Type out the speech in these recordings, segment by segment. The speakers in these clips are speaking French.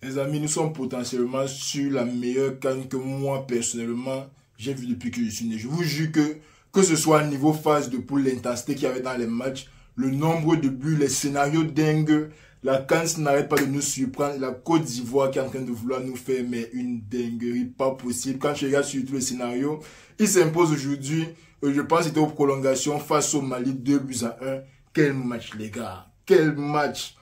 Les amis, nous sommes potentiellement sur la meilleure CAN que moi, personnellement, j'ai vu depuis que je suis né. Je vous jure que ce soit au niveau phase de poule, l'intensité qu'il y avait dans les matchs, le nombre de buts, les scénarios dingues, la CAN n'arrête pas de nous surprendre. La Côte d'Ivoire qui est en train de vouloir nous faire mais une dinguerie pas possible. Quand je regarde sur tous les scénarios, il s'impose aujourd'hui, je pense que c'était aux prolongations face au Mali, 2-1. Quel match, les gars, quel match!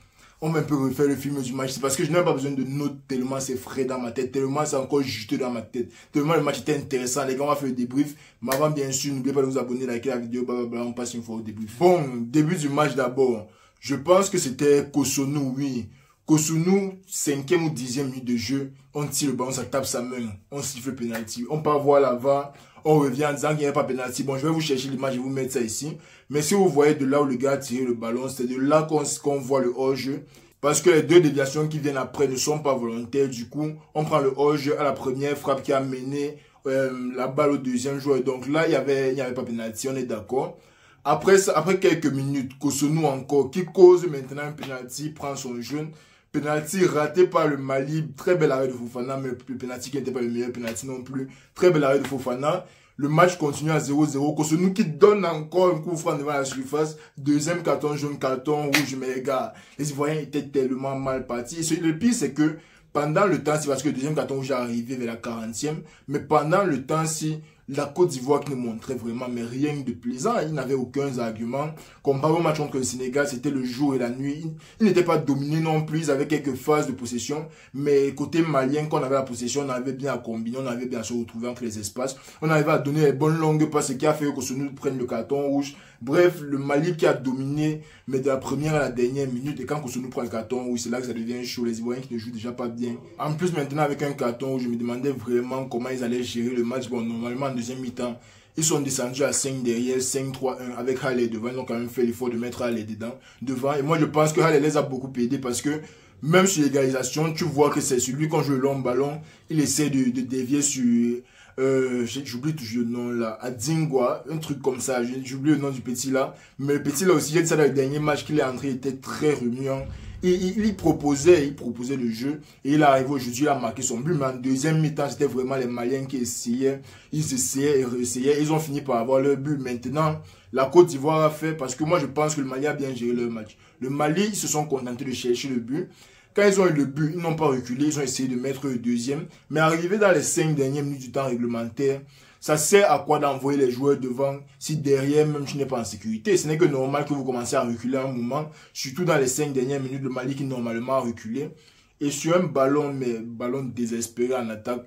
On va un peu refaire le film du match. C'est parce que je n'ai pas besoin de notes tellement c'est frais dans ma tête, tellement c'est encore juteux dans ma tête. Tellement le match était intéressant. Les gars, on va faire le débrief. Mais avant, bien sûr, n'oubliez pas de vous abonner, liker la vidéo, blablabla. On passe une fois au débrief. Bon, début du match d'abord. Je pense que c'était Cotonou, oui. Cotonou, 5e ou 10e minute de jeu. On tire le ballon, ça tape sa main. On siffle le penalty. On part voir là-bas. On revient en disant qu'il n'y avait pas penalty. Bon, je vais vous chercher l'image et vous mettre ça ici. Mais si vous voyez de là où le gars a tiré le ballon, c'est de là qu'on voit le hors-jeu. Parce que les deux déviations qui viennent après ne sont pas volontaires. Du coup, on prend le hors-jeu à la première frappe qui a mené la balle au deuxième joueur. Donc là, il n'y avait pas penalty, on est d'accord. Après quelques minutes, Cotonou encore, qui cause maintenant un penalty, prend son jaune. Penalty raté par le Mali, très bel arrêt de Fofana, mais le penalty qui n'était pas le meilleur penalty non plus. Très bel arrêt de Fofana. Le match continue à 0-0. Cotonou qui donne encore un coup franc devant la surface. Deuxième carton jaune, carton rouge. Mais les gars, les Ivoiriens étaient tellement mal partis. Et le pire, c'est que pendant le temps, c'est parce que le deuxième carton rouge est arrivé vers la 40e. Mais pendant le temps, si la Côte d'Ivoire qui nous montrait vraiment mais rien de plaisant, il n'avait aucun argument. Comparé au match contre le Sénégal, c'était le jour et la nuit. Ils n'étaient pas dominés non plus, ils avaient quelques phases de possession. Mais côté malien, quand on avait la possession, on avait bien à combiner, on avait bien à se retrouver entre les espaces. On arrivait à donner les bonnes longues passes, ce qui a fait que Cotonou prenne le carton rouge. Bref, le Mali qui a dominé, mais de la première à la dernière minute, et quand Cotonou prend le carton rouge, c'est là que ça devient chaud. Les Ivoiriens qui ne jouent déjà pas bien. En plus, maintenant, avec un carton rouge, je me demandais vraiment comment ils allaient gérer le match. Bon, normalement, en deuxième mi-temps, ils sont descendus à 5 derrière, 5-3-1, avec Halle devant. Ils ont quand même fait l'effort de mettre Halle devant. Et moi, je pense que Halle les a beaucoup aidés parce que même sur l'égalisation, tu vois que c'est celui, quand je joue le long ballon, il essaie de dévier sur... j'oublie toujours le nom là, Adingwa, un truc comme ça, j'oublie le nom du petit là, mais le petit là aussi, j'ai dit ça dans le dernier match qu'il est entré, il était très remuant, il proposait le jeu, et il est arrivé aujourd'hui, il a marqué son but, mais en deuxième mi-temps, c'était vraiment les Maliens qui essayaient, ils essayaient et réessayaient, ils ont fini par avoir leur but. Maintenant, la Côte d'Ivoire a fait, parce que moi je pense que le Mali a bien géré leur match. Le Mali, ils se sont contentés de chercher le but. Quand ils ont eu le but, ils n'ont pas reculé, ils ont essayé de mettre le deuxième. Mais arrivé dans les 5 dernières minutes du temps réglementaire, ça sert à quoi d'envoyer les joueurs devant si derrière même tu n'es pas en sécurité? Ce n'est que normal que vous commencez à reculer un moment, surtout dans les 5 dernières minutes, le Mali qui normalement a reculé. Et sur un ballon, mais ballon désespéré en attaque,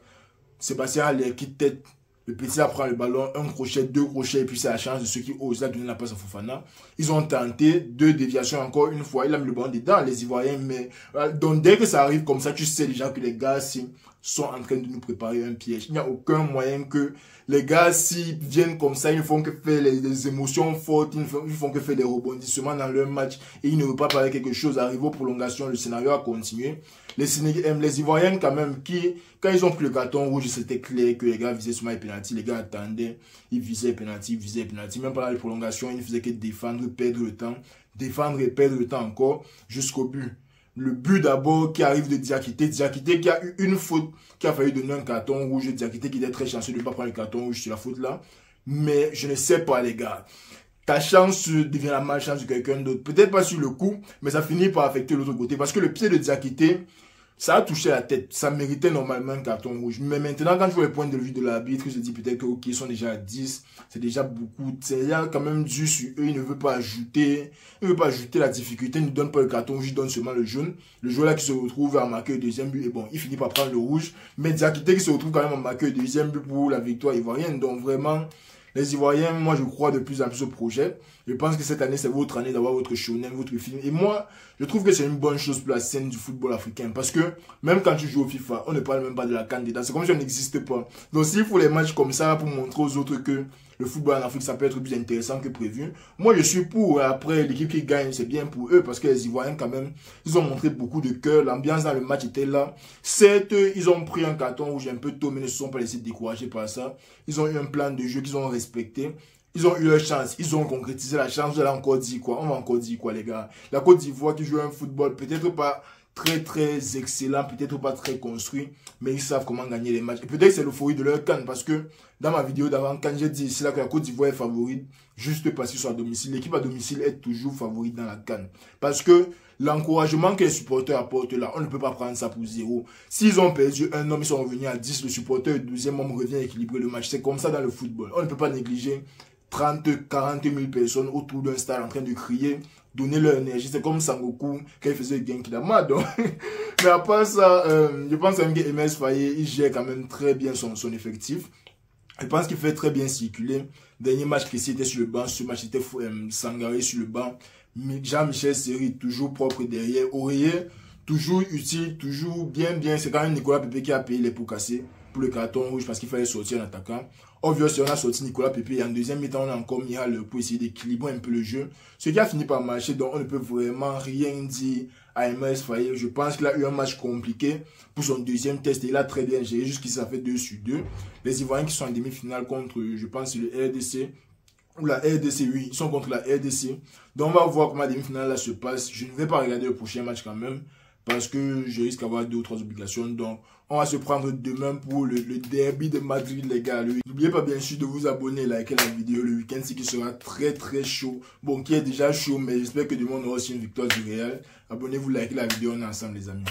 Sébastien Haller qui tête. Le petit apprend le ballon, un crochet, deux crochets, et puis c'est la chance de ceux qui osent donner la passe à Fofana. Ils ont tenté deux déviations encore une fois. Il a mis le ballon dedans, les Ivoiriens. Mais donc dès que ça arrive comme ça, tu sais déjà que les gars sont en train de nous préparer un piège. Il n'y a aucun moyen que les gars, s'ils viennent comme ça, ils ne font que faire les émotions fortes, ils font que faire des rebondissements dans leur match. Et ils ne veulent pas parler quelque chose. Arrivé aux prolongations, le scénario a continué. Les Ivoiriens, quand même, quand ils ont pris le carton rouge, c'était clair que les gars visaient seulement les pénaltys. Les gars attendaient, ils visaient les pénaltys, Même pendant les prolongations, ils ne faisaient que défendre, perdre le temps. Défendre et perdre le temps encore jusqu'au but. Le but d'abord qui arrive de Diakité qui a eu une faute, qui a failli donner un carton rouge. Diakité qui était très chanceux de ne pas prendre le carton rouge sur la faute là. Mais je ne sais pas, les gars. Ta chance devient la malchance de quelqu'un d'autre. Peut-être pas sur le coup, mais ça finit par affecter l'autre côté. Parce que le pied de Diakité, ça a touché la tête. Ça méritait normalement un carton rouge. Mais maintenant, quand je vois les points de vue de l'arbitre, je dis peut-être que ok, ils sont déjà à 10. C'est déjà beaucoup. C'est déjà quand même dû sur eux. Il ne veut pas ajouter. Il ne veut pas ajouter la difficulté. Il ne donne pas le carton rouge, il donne seulement le jaune. Le joueur là qui se retrouve à marquer le deuxième but. Et bon, il finit par prendre le rouge. Mais Diakité qui se retrouve quand même à marquer le deuxième but pour la victoire ivoirienne. Donc vraiment, les Ivoiriens, moi je crois de plus en plus au projet. Je pense que cette année, c'est votre année d'avoir votre shonen, votre film. Et moi, je trouve que c'est une bonne chose pour la scène du football africain. Parce que même quand tu joues au FIFA, on ne parle même pas de la candidate. C'est comme si on n'existe pas. Donc s'il faut les matchs comme ça pour montrer aux autres que le football en Afrique, ça peut être plus intéressant que prévu. Moi, je suis pour. Après, l'équipe qui gagne, c'est bien pour eux. Parce que les Ivoiriens, quand même, ils ont montré beaucoup de cœur. L'ambiance dans le match était là. Certes, ils ont pris un carton rouge un peu tôt, mais ne se sont pas laissés décourager par ça. Ils ont eu un plan de jeu qu'ils ont respecté. Ils ont eu leur chance, ils ont concrétisé la chance. Vous allez encore dire quoi? On va encore dire quoi, les gars? La Côte d'Ivoire qui joue un football peut-être pas très excellents, peut-être pas très construits, mais ils savent comment gagner les matchs. Et peut-être que c'est l'euphorie de leur CAN, parce que dans ma vidéo d'avant, quand j'ai dit ici là que la Côte d'Ivoire est favorite, juste parce qu'ils sont à domicile, l'équipe à domicile est toujours favorite dans la CAN. Parce que l'encouragement que les supporters apportent là, on ne peut pas prendre ça pour zéro. S'ils ont perdu un homme, ils sont revenus à 10, le supporter du deuxième homme revient équilibrer le match. C'est comme ça dans le football. On ne peut pas négliger 30, 40 000 personnes autour d'un stade en train de crier, donner leur énergie. C'est comme Sangoku quand il faisait Genkidama. Donc, mais à part ça, je pense que MS Faye, il gère quand même très bien son effectif. Je pense qu'il fait très bien circuler. Dernier match qui était sur le banc, ce match était Sangaré sur le banc. Jean-Michel Seri, toujours propre derrière. Aurier, toujours utile, toujours bien. C'est quand même Nicolas Pepe qui a payé les pots cassés pour le carton rouge parce qu'il fallait sortir en attaquant. Obviously, on a sorti Nicolas Pepe et en deuxième mi-temps, on a encore Mihal pour essayer d'équilibrer un peu le jeu. Ce qui a fini par marcher, donc on ne peut vraiment rien dire à MS Faye. Je pense qu'il a eu un match compliqué pour son deuxième test et il a très bien géré, jusqu'ici ça fait 2-2. Les Ivoiriens qui sont en demi-finale contre, je pense, le RDC. Ou la RDC, oui, ils sont contre la RDC. Donc on va voir comment la demi-finale là se passe. Je ne vais pas regarder le prochain match quand même, parce que je risque d'avoir 2 ou 3 obligations. Donc on va se prendre demain pour le derby de Madrid, les gars. N'oubliez pas bien sûr de vous abonner, liker la vidéo. Le week-end, c'est qui sera très chaud. Bon, qui est déjà chaud, mais j'espère que demain on aura aussi une victoire du Real. Abonnez-vous, likez la vidéo, on est ensemble les amis.